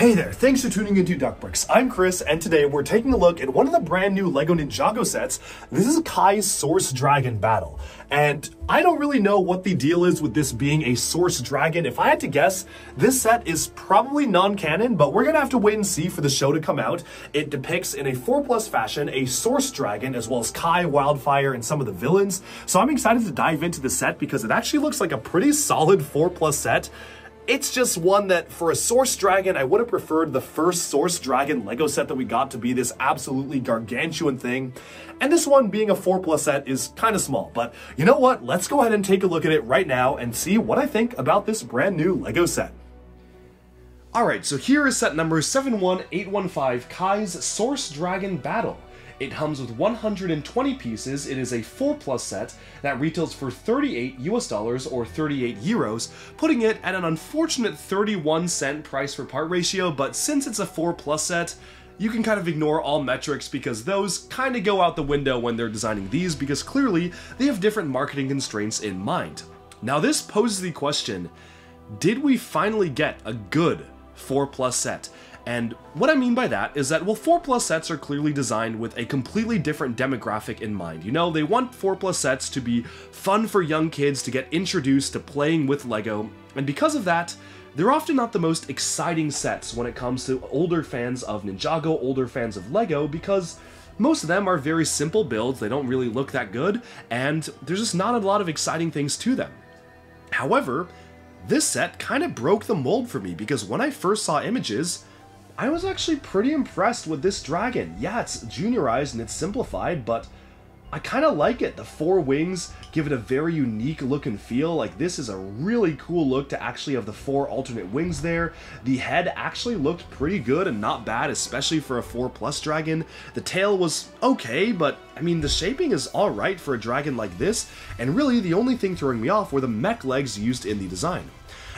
Hey there, thanks for tuning into Duckbricks. I'm Chris, and today we're taking a look at one of the brand new LEGO Ninjago sets. This is Kai's Source Dragon Battle. And I don't really know what the deal is with this being a Source Dragon. If I had to guess, this set is probably non-canon, but we're gonna have to wait and see for the show to come out. It depicts in a 4+ fashion a Source Dragon, as well as Kai, Wildfire, and some of the villains. So I'm excited to dive into the set because it actually looks like a pretty solid 4+ set. It's just one that, for a Source Dragon, I would have preferred the first Source Dragon LEGO set that we got to be this absolutely gargantuan thing. And this one, being a 4+ set, is kind of small. But you know what? Let's go ahead and take a look at it right now and see what I think about this brand new LEGO set. Alright, so here is set number 71815, Kai's Source Dragon Battle. It comes with 120 pieces. It is a 4+ set that retails for $38 US or 38 euros, putting it at an unfortunate 31-cent price per part ratio, but since it's a 4+ set, you can kind of ignore all metrics because those kind of go out the window when they're designing these because clearly they have different marketing constraints in mind. Now this poses the question, did we finally get a good 4+ set? And what I mean by that is that, well, 4+ sets are clearly designed with a completely different demographic in mind. You know, they want 4+ sets to be fun for young kids to get introduced to playing with LEGO, and because of that, they're often not the most exciting sets when it comes to older fans of Ninjago, older fans of LEGO, because most of them are very simple builds, they don't really look that good, and there's just not a lot of exciting things to them. However, this set kind of broke the mold for me, because when I first saw images, I was actually pretty impressed with this dragon. Yeah, it's juniorized and it's simplified, but I kind of like it. The 4 wings give it a very unique look and feel. Like, this is a really cool look to actually have the 4 alternate wings there. The head actually looked pretty good and not bad, especially for a 4+ dragon. The tail was okay, but I mean, the shaping is alright for a dragon like this, and really the only thing throwing me off were the mech legs used in the design.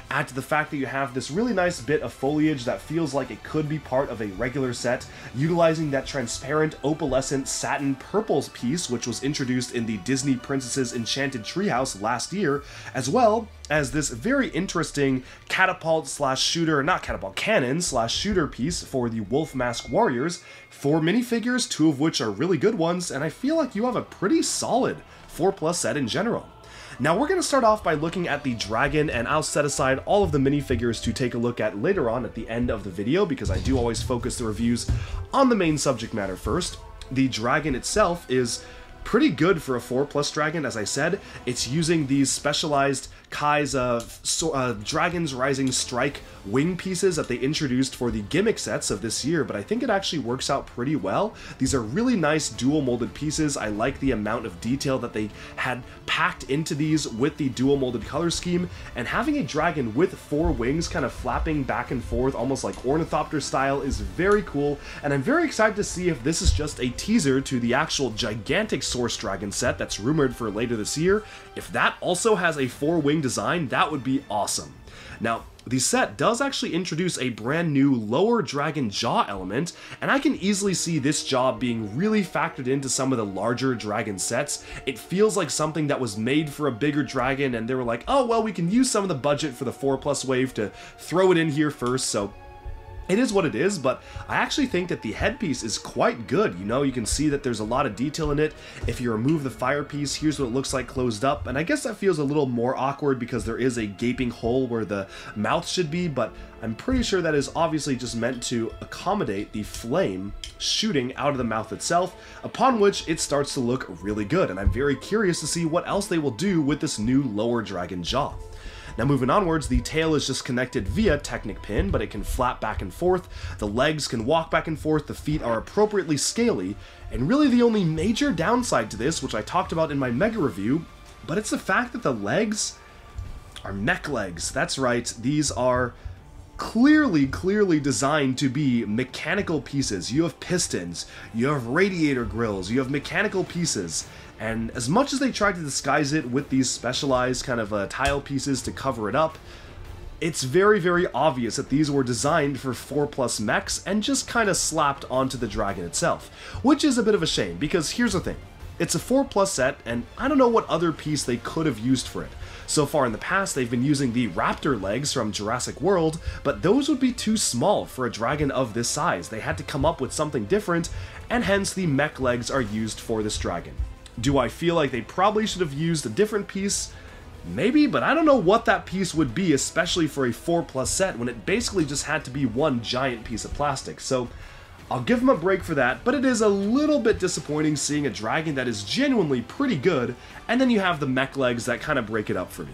Add to the fact that you have this really nice bit of foliage that feels like it could be part of a regular set, utilizing that transparent opalescent satin purple piece which was introduced in the Disney Princess's Enchanted Treehouse last year, as well as this very interesting catapult slash shooter, not catapult, cannon slash shooter piece for the Wolf Mask Warriors, 4 minifigures, 2 of which are really good ones, and I feel like you have a pretty solid 4+ set in general. Now we're going to start off by looking at the dragon, and I'll set aside all of the minifigures to take a look at later on at the end of the video because I do always focus the reviews on the main subject matter first. The dragon itself is pretty good for a 4+ dragon, as I said. It's using these specialized Kai's Dragon's Rising Strike wing pieces that they introduced for the gimmick sets of this year, but I think it actually works out pretty well. These are really nice dual molded pieces. I like the amount of detail that they had packed into these with the dual molded color scheme, and having a dragon with 4 wings kind of flapping back and forth almost like ornithopter style is very cool, and I'm very excited to see if this is just a teaser to the actual gigantic Source Dragon set that's rumored for later this year. If that also has a 4-wing design, that would be awesome. Now, the set does actually introduce a brand new lower dragon jaw element, and I can easily see this jaw being really factored into some of the larger dragon sets. It feels like something that was made for a bigger dragon, and they were like, oh well, we can use some of the budget for the 4+ wave to throw it in here first, so it is what it is, but I actually think that the headpiece is quite good. You know, you can see that there's a lot of detail in it. If you remove the fire piece, here's what it looks like closed up, and I guess that feels a little more awkward because there is a gaping hole where the mouth should be, but I'm pretty sure that is obviously just meant to accommodate the flame shooting out of the mouth itself, upon which it starts to look really good, and I'm very curious to see what else they will do with this new lower dragon jaw. Now moving onwards, the tail is just connected via Technic pin, but it can flap back and forth, the legs can walk back and forth, the feet are appropriately scaly, and really the only major downside to this, which I talked about in my mega review, but it's the fact that the legs are mech legs. That's right, these are clearly designed to be mechanical pieces. You have pistons, you have radiator grills, you have mechanical pieces, and as much as they try to disguise it with these specialized kind of tile pieces to cover it up, it's very obvious that these were designed for 4+ mechs and just kind of slapped onto the dragon itself, which is a bit of a shame, because here's the thing. It's a 4+ set, and I don't know what other piece they could have used for it. So far in the past, they've been using the raptor legs from Jurassic World, but those would be too small for a dragon of this size. They had to come up with something different, and hence the mech legs are used for this dragon. Do I feel like they probably should have used a different piece? Maybe, but I don't know what that piece would be, especially for a 4+ set when it basically just had to be one giant piece of plastic. So I'll give them a break for that, but it is a little bit disappointing seeing a dragon that is genuinely pretty good, and then you have the mech legs that kind of break it up for me.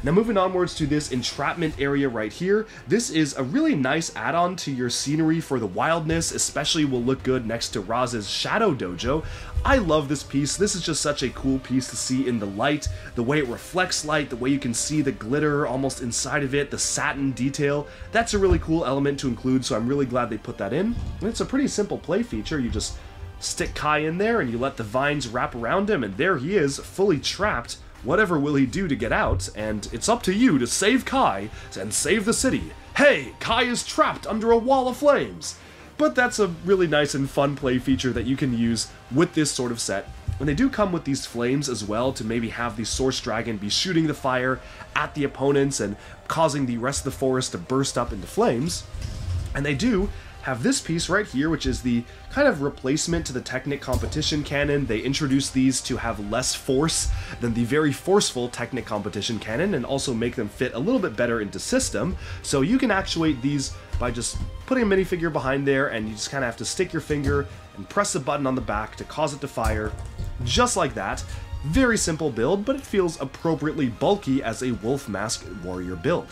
Now moving onwards to this entrapment area right here, this is a really nice add-on to your scenery for the wildness, especially will look good next to Roz's Shadow Dojo. I love this piece. This is just such a cool piece to see in the light, the way it reflects light, the way you can see the glitter almost inside of it, the satin detail. That's a really cool element to include, so I'm really glad they put that in. And it's a pretty simple play feature. You just stick Kai in there and you let the vines wrap around him, and there he is, fully trapped. Whatever will he do to get out, and it's up to you to save Kai and save the city. Hey, Kai is trapped under a wall of flames! But that's a really nice and fun play feature that you can use with this sort of set. And they do come with these flames as well to maybe have the Source Dragon be shooting the fire at the opponents and causing the rest of the forest to burst up into flames. And they do have this piece right here, which is the kind of replacement to the Technic competition cannon. They introduced these to have less force than the very forceful Technic competition cannon and also make them fit a little bit better into system. So you can actuate these by just putting a minifigure behind there, and you just kind of have to stick your finger and press a button on the back to cause it to fire, just like that. Very simple build, but it feels appropriately bulky as a wolf mask warrior build.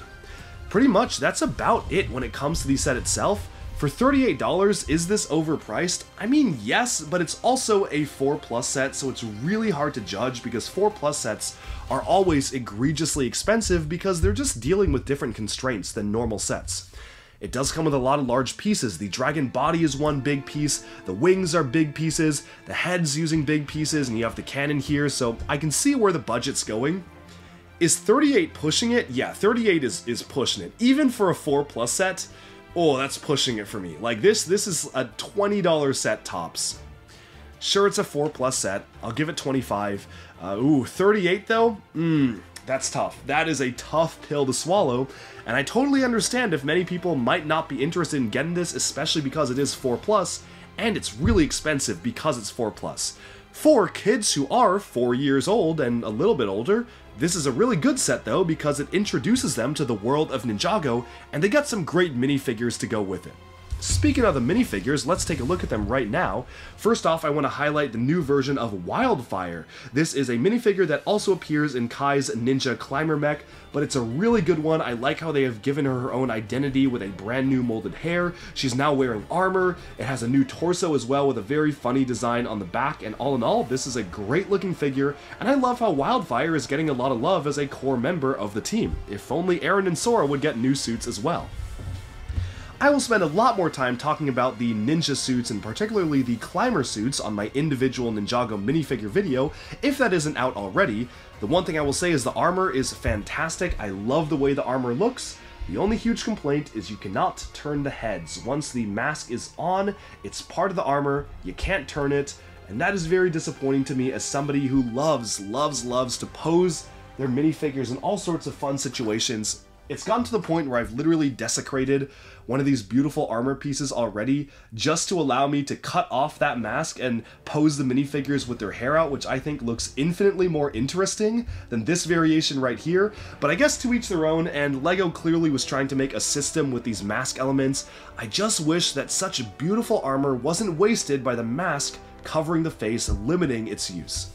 Pretty much that's about it when it comes to the set itself. For $38, is this overpriced? I mean, yes, but it's also a 4+ set, so it's really hard to judge because 4+ sets are always egregiously expensive because they're just dealing with different constraints than normal sets. It does come with a lot of large pieces. The dragon body is one big piece, the wings are big pieces, the head's using big pieces, and you have the cannon here, so I can see where the budget's going. Is 38 pushing it? Yeah, 38 is pushing it. Even for a 4+ set, oh, that's pushing it for me. Like this is a $20 set tops. Sure, it's a 4+ set. I'll give it $25. Ooh, 38 though? That's tough. That is a tough pill to swallow, and I totally understand if many people might not be interested in getting this, especially because it is 4+, and it's really expensive because it's 4+. For kids who are 4 years old and a little bit older, this is a really good set though because it introduces them to the world of Ninjago, and they got some great minifigures to go with it. Speaking of the minifigures, let's take a look at them right now. First off, I want to highlight the new version of Wildfire. This is a minifigure that also appears in Kai's Ninja Climber mech, but it's a really good one. I like how they have given her her own identity with a brand new molded hair. She's now wearing armor. It has a new torso as well with a very funny design on the back, and all in all, this is a great looking figure, and I love how Wildfire is getting a lot of love as a core member of the team. If only Aaron and Sora would get new suits as well. I will spend a lot more time talking about the ninja suits and particularly the climber suits on my individual Ninjago minifigure video, if that isn't out already. The one thing I will say is the armor is fantastic. I love the way the armor looks. The only huge complaint is you cannot turn the heads. Once the mask is on, it's part of the armor, you can't turn it, and that is very disappointing to me as somebody who loves to pose their minifigures in all sorts of fun situations. It's gotten to the point where I've literally desecrated one of these beautiful armor pieces already just to allow me to cut off that mask and pose the minifigures with their hair out, which I think looks infinitely more interesting than this variation right here. But I guess to each their own, and LEGO clearly was trying to make a system with these mask elements. I just wish that such beautiful armor wasn't wasted by the mask covering the face, limiting its use.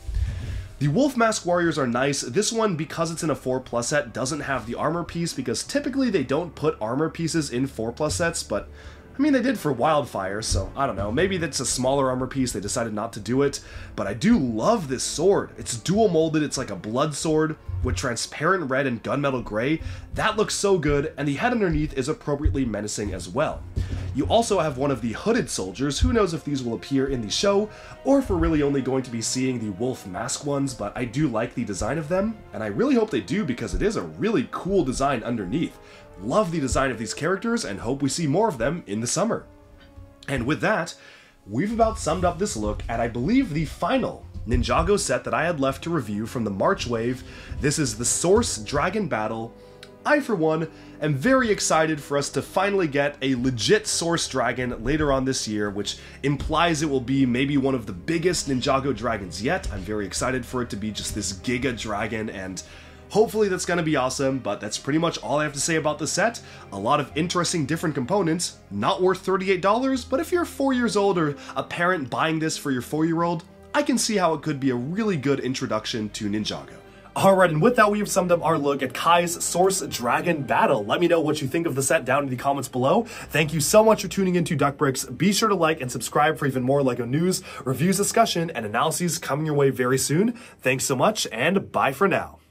The Wolf Mask Warriors are nice. This one, because it's in a 4+ set, doesn't have the armor piece because typically they don't put armor pieces in 4+ sets, but I mean they did for Wildfire, so I don't know. Maybe that's a smaller armor piece, they decided not to do it, but I do love this sword. It's dual molded, it's like a blood sword with transparent red and gunmetal gray. That looks so good, and the head underneath is appropriately menacing as well. You also have one of the hooded soldiers. Who knows if these will appear in the show, or if we're really only going to be seeing the wolf mask ones, but I do like the design of them, and I really hope they do because it is a really cool design underneath. Love the design of these characters and hope we see more of them in the summer. And with that, we've about summed up this look at I believe the final Ninjago set that I had left to review from the March wave. This is the Source Dragon Battle. I, for one, am very excited for us to finally get a legit Source Dragon later on this year, which implies it will be maybe one of the biggest Ninjago dragons yet. I'm very excited for it to be just this Giga Dragon, and hopefully that's going to be awesome, but that's pretty much all I have to say about the set. A lot of interesting different components, not worth $38, but if you're 4 years old or a parent buying this for your 4-year-old, I can see how it could be a really good introduction to Ninjago. Alright, and with that, we have summed up our look at Kai's Source Dragon Battle. Let me know what you think of the set down in the comments below. Thank you so much for tuning into DuckBricks. Be sure to like and subscribe for even more LEGO news, reviews, discussion, and analyses coming your way very soon. Thanks so much, and bye for now.